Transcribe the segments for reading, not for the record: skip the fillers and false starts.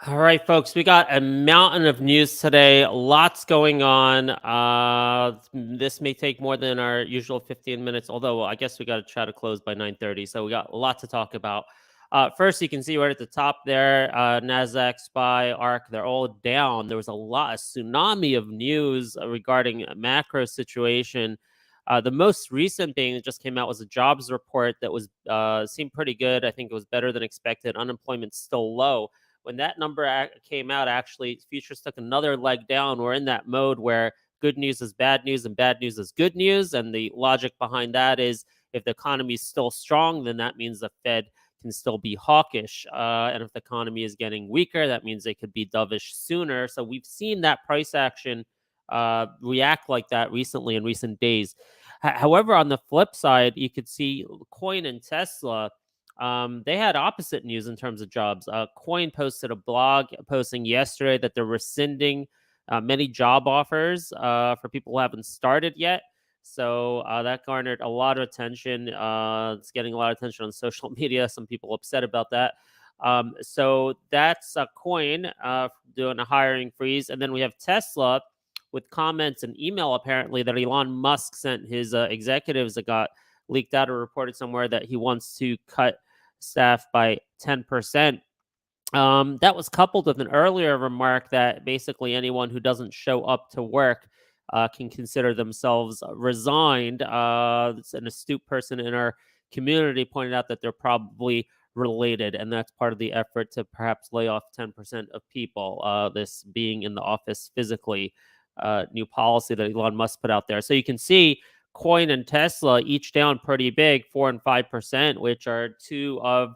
All right, folks, we got a mountain of news today. Lots going on. This may take more than our usual 15 minutes, although I guess we got to try to close by 9:30. So we got a lot to talk about. First, you can see right at the top there, NASDAQ, SPY, ARK, they're all down. There was a tsunami of news regarding a macro situation. The most recent being that just came out was a jobs report that was seemed pretty good. I think it was better than expected. Unemployment's still low. When that number came out, actually, futures took another leg down. We're in that mode where good news is bad news and bad news is good news. And the logic behind that is if the economy is still strong, then that means the Fed can still be hawkish. And if the economy is getting weaker, that means they could be dovish sooner. So we've seen that price action react like that recently in recent days. However, on the flip side, you could see Coin and Tesla they had opposite news in terms of jobs. Coin posted a blog posting yesterday that they're rescinding many job offers for people who haven't started yet. So that garnered a lot of attention. It's getting a lot of attention on social media. Some people upset about that. So that's a Coin doing a hiring freeze. And then we have Tesla with comments and email apparently that Elon Musk sent his executives that got leaked out or reported somewhere that he wants to cut staff by 10%. That was coupled with an earlier remark that basically anyone who doesn't show up to work can consider themselves resigned. It's an astute person in our community pointed out that they're probably related, and that's part of the effort to perhaps lay off 10% of people. This being in the office physically, new policy that Elon Musk put out there. So you can see Coin and Tesla each down pretty big, 4 and 5%, which are two of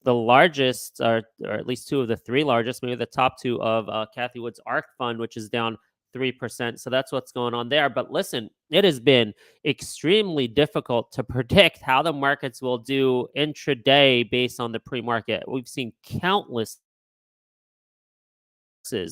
the largest, or at least two of the three largest, maybe the top two of Kathy Wood's ARK fund, which is down 3%. So that's what's going on there. But listen, it has been extremely difficult to predict how the markets will do intraday based on the pre-market. We've seen countless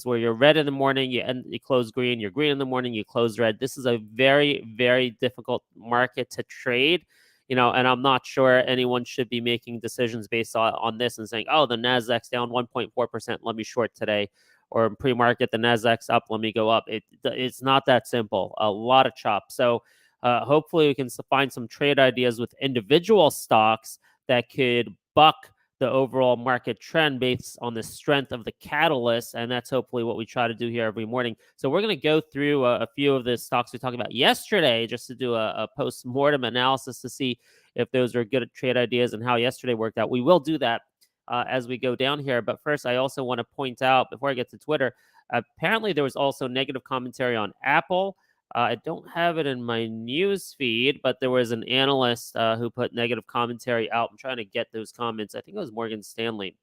where you're red in the morning, you close green, you're green in the morning, you close red. This is a very, very difficult market to trade, and I'm not sure anyone should be making decisions based on this and saying, oh, the Nasdaq's down 1.4%, let me short today, or in pre-market, the Nasdaq's up, let me go up. It's not that simple. A lot of chop. So hopefully we can find some trade ideas with individual stocks that could buck the overall market trend based on the strength of the catalyst. And that's hopefully what we try to do here every morning. So we're going to go through a few of the stocks we talked about yesterday just to do a post-mortem analysis to see if those are good trade ideas and how yesterday worked out. We will do that as we go down here. But first, I also want to point out, before I get to Twitter, apparently there was also negative commentary on Apple. I don't have it in my news feed, but there was an analyst who put negative commentary out. I'm trying to get those comments. I think it was Morgan Stanley.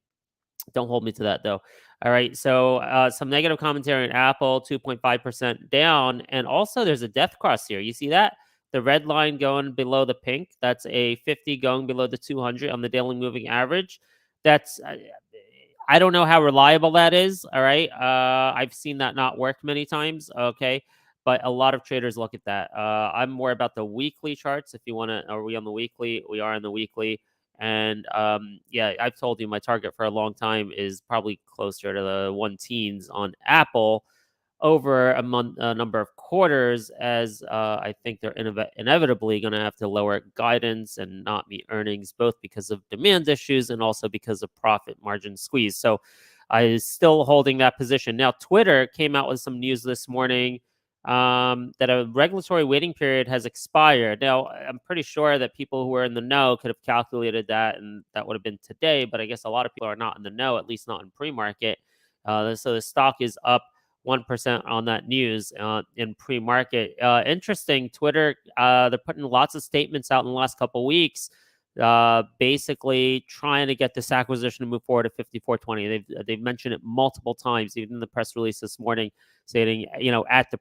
Don't hold me to that, though. All right. So some negative commentary on Apple, 2.5% down. And also there's a death cross here. You see that? The red line going below the pink. That's a 50 going below the 200 on the daily moving average. That's... I don't know how reliable that is. All right. I've seen that not work many times. Okay. But a lot of traders look at that. I'm more about the weekly charts. If you want to, are we on the weekly? We are on the weekly. And yeah, I've told you my target for a long time is probably closer to the 1 teens on Apple over a number of quarters, as I think they're inevitably going to have to lower guidance and not meet earnings, both because of demand issues and also because of profit margin squeeze. So I still holding that position. Now, Twitter came out with some news this morning that a regulatory waiting period has expired. Now, I'm pretty sure that people who are in the know could have calculated that, and that would have been today, but I guess a lot of people are not in the know, at least not in pre-market. So the stock is up 1% on that news in pre-market. Interesting, Twitter, they're putting lots of statements out in the last couple of weeks, basically trying to get this acquisition to move forward at 54.20. They've mentioned it multiple times, even in the press release this morning, stating, at the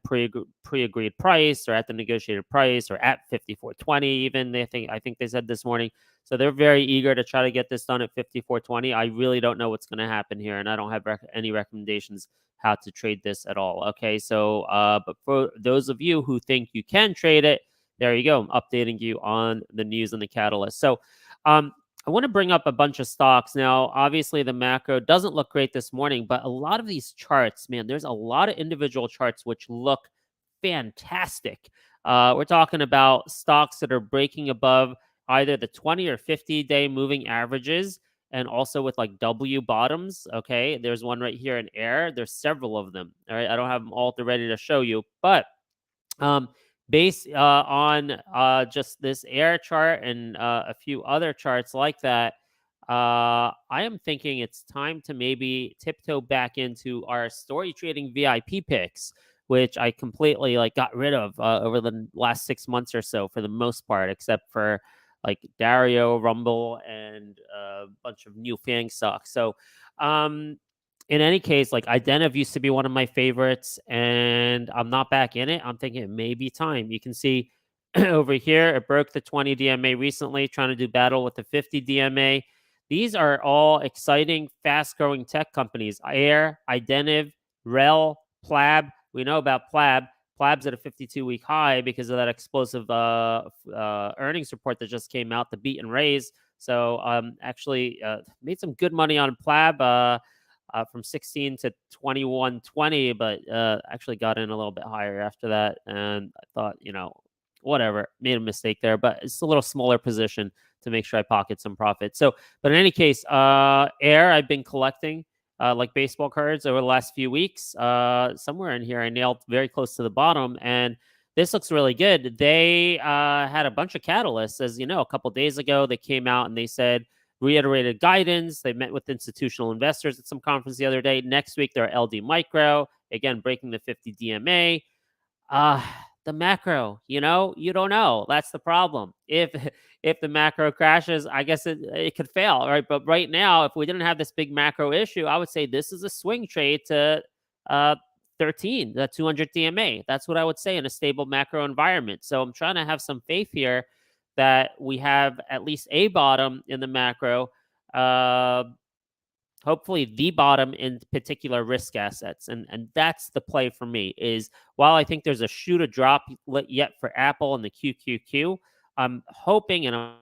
pre-agreed price or at the negotiated price or at 54.20 even. I think they said this morning. So they're very eager to try to get this done at 54.20. I really don't know what's going to happen here, and I don't have any recommendations how to trade this at all. Okay, so but for those of you who think you can trade it, there you go. I'm updating you on the news and the catalyst. So I want to bring up a bunch of stocks. Now, obviously, the macro doesn't look great this morning, but a lot of these charts, man, there's a lot of individual charts which look fantastic. We're talking about stocks that are breaking above either the 20 or 50-day moving averages and also with like W bottoms. Okay. There's one right here in air. There's several of them. All right. I don't have them all ready to show you, but um, based on just this air chart and a few other charts like that, I am thinking it's time to maybe tiptoe back into our story trading VIP picks, which I completely like got rid of over the last 6 months or so for the most part, except for like DRIO, Rumble, and a bunch of new FANG stocks. So, in any case, like Identiv used to be one of my favorites, and I'm not back in it. I'm thinking it may be time. You can see over here, it broke the 20 DMA recently, trying to do battle with the 50 DMA. These are all exciting, fast-growing tech companies. Air, Identiv, RELL, PLAB. We know about PLAB. PLAB's at a 52-week high because of that explosive earnings report that just came out, the beat and raise. So actually made some good money on PLAB. From 16 to 21.20, but actually got in a little bit higher after that. And I thought, whatever, made a mistake there, but it's a little smaller position to make sure I pocket some profit. So, but in any case, Air, I've been collecting like baseball cards over the last few weeks. Somewhere in here, I nailed very close to the bottom, and this looks really good. They had a bunch of catalysts, as you know, a couple days ago. They came out and they said, reiterated guidance. They met with institutional investors at some conference the other day. Next week, they're LD Micro, again, breaking the 50 DMA. The macro, you don't know. That's the problem. If the macro crashes, I guess it could fail, right? But right now, if we didn't have this big macro issue, I would say this is a swing trade to 13, the 200 DMA. That's what I would say in a stable macro environment. So I'm trying to have some faith here that we have at least a bottom in the macro, hopefully the bottom in particular risk assets. And that's the play for me is while I think there's a shoe to drop yet for Apple and the QQQ, I'm hoping and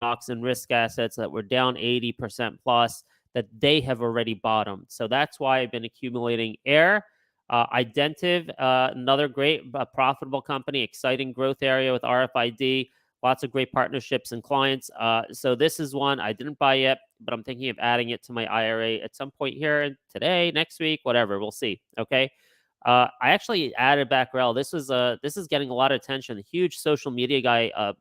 stocks and risk assets that were down 80% plus, that they have already bottomed. So that's why I've been accumulating Air. Identiv, another great profitable company, exciting growth area with RFID, lots of great partnerships and clients. So this is one I didn't buy yet, but I'm thinking of adding it to my IRA at some point here today, next week, whatever. We'll see. Okay. I actually added back RELL. This is getting a lot of attention. A huge social media guy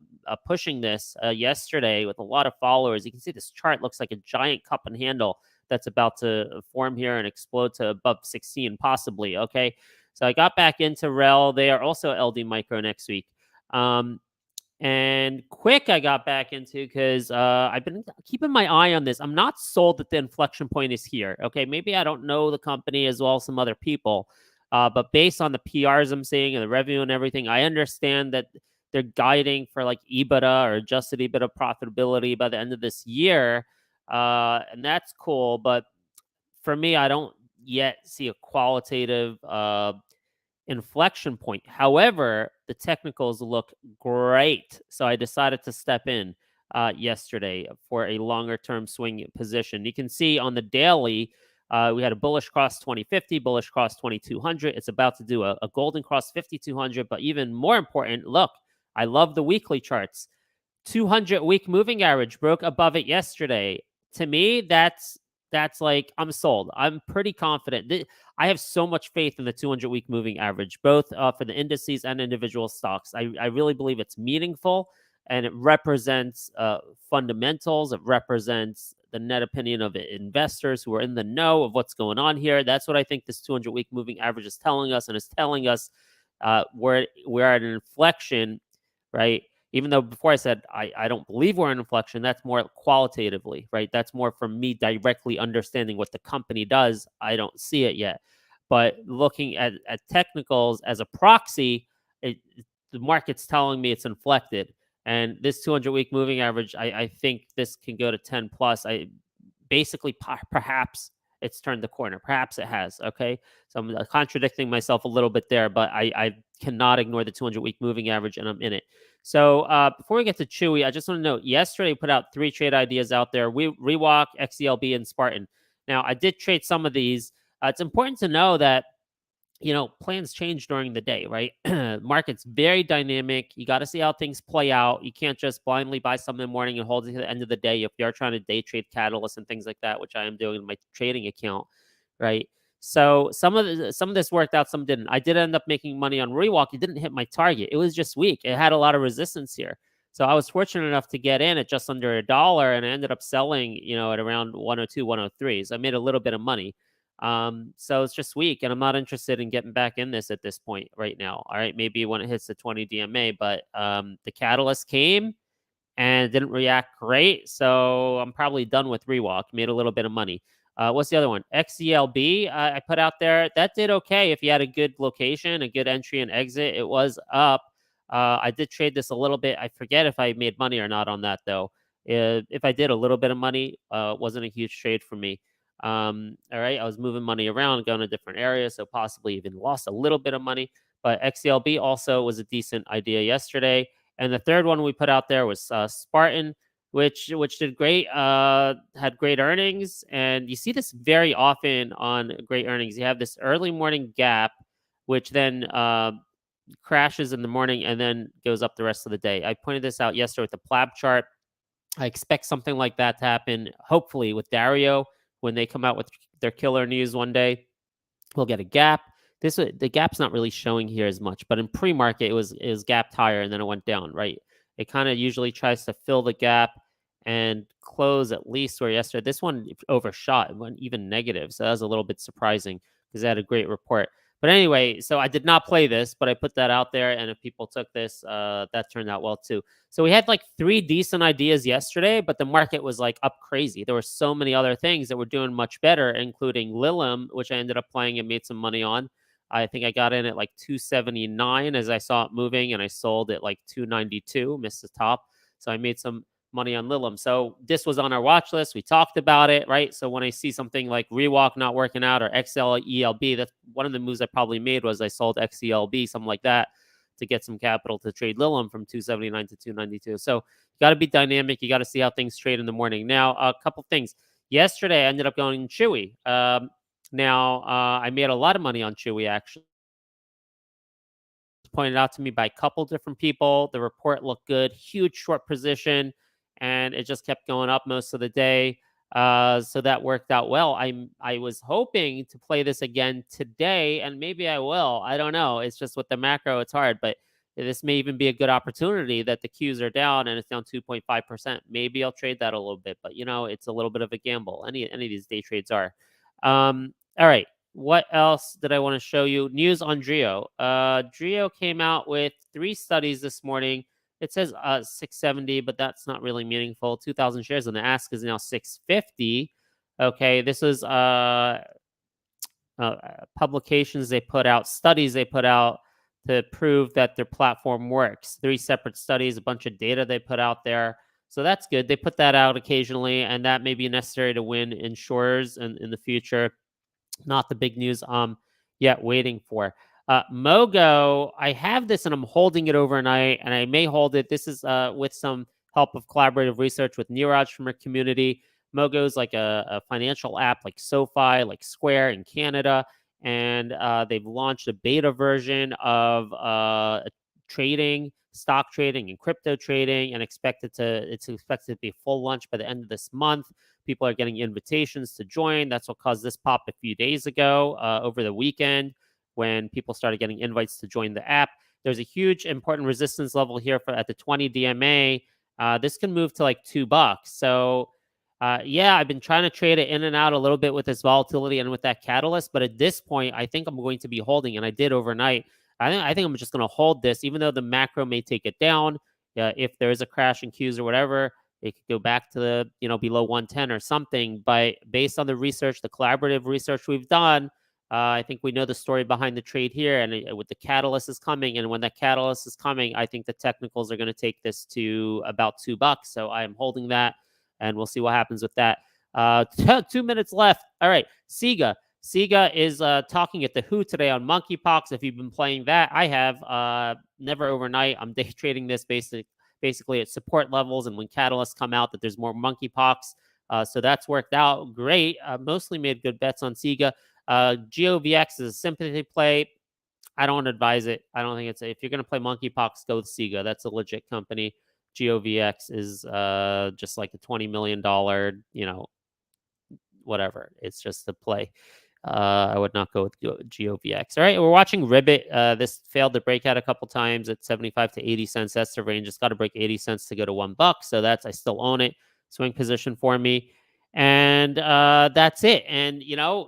pushing this yesterday with a lot of followers. You can see this chart looks like a giant cup and handle that's about to form here and explode to above 16 possibly. Okay. So I got back into RELL. They are also LD Micro next week. And QUIK I got back into because I've been keeping my eye on this. I'm not sold that the inflection point is here. Okay. Maybe I don't know the company as well as some other people. But based on the PRs I'm seeing and the revenue and everything, I understand that they're guiding for like EBITDA or adjusted EBITDA profitability by the end of this year. And that's cool. But for me, I don't yet see a qualitative inflection point. However, the technicals look great. So I decided to step in yesterday for a longer term swing position. You can see on the daily, we had a bullish cross 2050, bullish cross 2200. It's about to do a golden cross 5200. But even more important, look, I love the weekly charts. 200 week moving average broke above it yesterday. To me, that's like I'm sold. I'm pretty confident. I have so much faith in the 200 week moving average, both for the indices and individual stocks. I really believe it's meaningful and it represents fundamentals. It represents the net opinion of investors who are in the know of what's going on here. That's what I think this 200 week moving average is telling us, and it's telling us we're at an inflection, right? Even though before I said I don't believe we're in inflection, that's more qualitatively, right? That's more from me directly understanding what the company does. I don't see it yet. But looking at technicals as a proxy, the market's telling me it's inflected. And this 200-week moving average, I think this can go to 10 plus. Perhaps it's turned the corner. Perhaps it has, okay? So I'm contradicting myself a little bit there, but I cannot ignore the 200-week moving average, and I'm in it. So before we get to CHWY, I just want to note, yesterday we put out 3 trade ideas out there: REWalk, XELB, and Spartan. Now, I did trade some of these. It's important to know that plans change during the day, right? Market's very dynamic. You got to see how things play out. You can't just blindly buy some in the morning and hold it to the end of the day if you're trying to day trade catalysts and things like that, which I am doing in my trading account, right? So some of this worked out, some didn't. I did end up making money on REWalk. It didn't hit my target. It was just weak. It had a lot of resistance here. So I was fortunate enough to get in at just under $1, and I ended up selling, at around 102, 103. So I made a little bit of money. So it's just weak, and I'm not interested in getting back in this at this point right now. All right, maybe when it hits the 20 DMA, but the catalyst came and didn't react great, so I'm probably done with REWalk. Made a little bit of money. What's the other one? XELB, I put out there. That did okay if you had a good location, a good entry and exit. It was up. I did trade this a little bit. I forget if I made money or not on that, though. If I did a little bit of money, wasn't a huge trade for me. All right, I was moving money around, going to different areas, so possibly even lost a little bit of money. But XELB also was a decent idea yesterday. And the third one we put out there was Spartan, which did great, had great earnings. And you see this very often on great earnings. You have this early morning gap, which then crashes in the morning and then goes up the rest of the day. I pointed this out yesterday with the PLAB chart. I expect something like that to happen, hopefully, with DRIO when they come out with their killer news one day. We'll get a gap. The gap's not really showing here as much, but in pre-market it was gapped higher and then it went down, right? It kind of usually tries to fill the gap and close at least where yesterday. This one overshot, it went even negative, so that was a little bit surprising because they had a great report. But anyway, so I did not play this, but I put that out there, and if people took this, that turned out well too. So we had like 3 decent ideas yesterday, but the market was like up crazy. There were so many other things that were doing much better, including LILM, which I ended up playing and made some money on. I think I got in at like 279 as I saw it moving, and I sold at like 292, missed the top. So I made some money on LILM. So this was on our watch list. We talked about it, right? So when I see something like REWalk not working out or XELB, that's one of the moves I probably made was I sold XELB, something like that, to get some capital to trade LILM from 279 to 292. So you got to be dynamic. You got to see how things trade in the morning. Now, a couple things. Yesterday, I ended up going CHWY. I made a lot of money on CHWY, actually. Pointed out to me by a couple different people. The report looked good, huge short position, and it just kept going up most of the day. So that worked out well. I was hoping to play this again today, and maybe I will. I don't know. It's just with the macro, it's hard, but this may even be a good opportunity that the Qs are down and it's down 2.5%. Maybe I'll trade that a little bit, but it's a little bit of a gamble. Any of these day trades are. All right. What else did I want to show you? News on DRIO. DRIO came out with 3 studies this morning. It says 670, but that's not really meaningful. 2,000 shares, and the ask is now 650. Okay, this is publications they put out, studies they put out to prove that their platform works. 3 separate studies, a bunch of data they put out there. So that's good. They put that out occasionally, and that may be necessary to win insurers in the future. Not the big news yet waiting for. MOGO, I have this and I'm holding it overnight, and I may hold it. This is with some help of collaborative research with Neeraj from our community. MOGO is like a financial app like SoFi, like Square in Canada, and they've launched a beta version of trading, stock trading, and crypto trading, and it's expected to be full launch by the end of this month. People are getting invitations to join. That's what caused this pop a few days ago over the weekend when people started getting invites to join the app. There's a huge important resistance level here at the 20 DMA. This can move to like $2. So yeah, I've been trying to trade it in and out a little bit with this volatility and with that catalyst. But at this point, I think I'm going to be holding, and I did overnight. I think I'm just going to hold this, even though the macro may take it down. If there is a crash in Qs or whatever, it could go back to the, below 110 or something. But based on the research, the collaborative research we've done, I think we know the story behind the trade here. And with the catalyst is coming, and when that catalyst is coming, I think the technicals are going to take this to about $2. So I am holding that, and we'll see what happens with that. 2 minutes left. All right, SIGA. SIGA is talking at the WHO today on monkeypox. If you've been playing that, I have. Never overnight. I'm day trading this basically at support levels, and when catalysts come out that there's more monkeypox. So that's worked out great. Mostly made good bets on SIGA. GOVX is a sympathy play. I don't advise it. I don't think it's if you're going to play monkeypox, go with SIGA. That's a legit company. GOVX is just like a $20 million, whatever. It's just a play. I would not go with GOVX. All right, we're watching RIBT. This failed to break out a couple times at 75 to 80 cents. That's the range. It's got to break 80 cents to go to $1. So I still own it. Swing position for me. And that's it. And,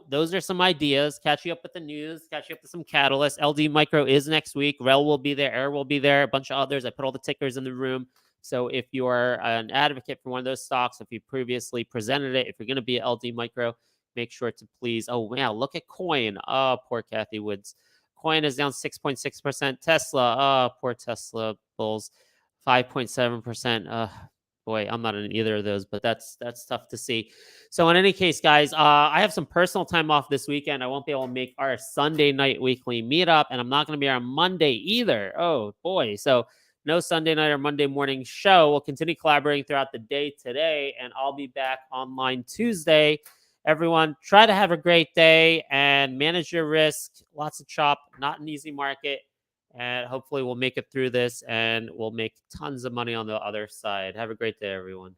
those are some ideas. Catch you up with the news. Catch you up with some catalysts. LD Micro is next week. RELL will be there. AIR will be there. A bunch of others. I put all the tickers in the room. So if you are an advocate for one of those stocks, if you previously presented it, if you're going to be at LD Micro, make sure to please. Oh, wow, look at Coin. Oh, poor Kathy Woods. Coin is down 6.6%. Tesla. Oh, poor Tesla bulls. 5.7%. Boy, I'm not in either of those, but that's tough to see. So in any case, guys, I have some personal time off this weekend. I won't be able to make our Sunday night weekly meetup, and I'm not going to be on Monday either. Oh, boy. So no Sunday night or Monday morning show. We'll continue collaborating throughout the day today, and I'll be back online Tuesday. Everyone, try to have a great day and manage your risk. Lots of chop, not an easy market. And hopefully we'll make it through this and we'll make tons of money on the other side. Have a great day, everyone.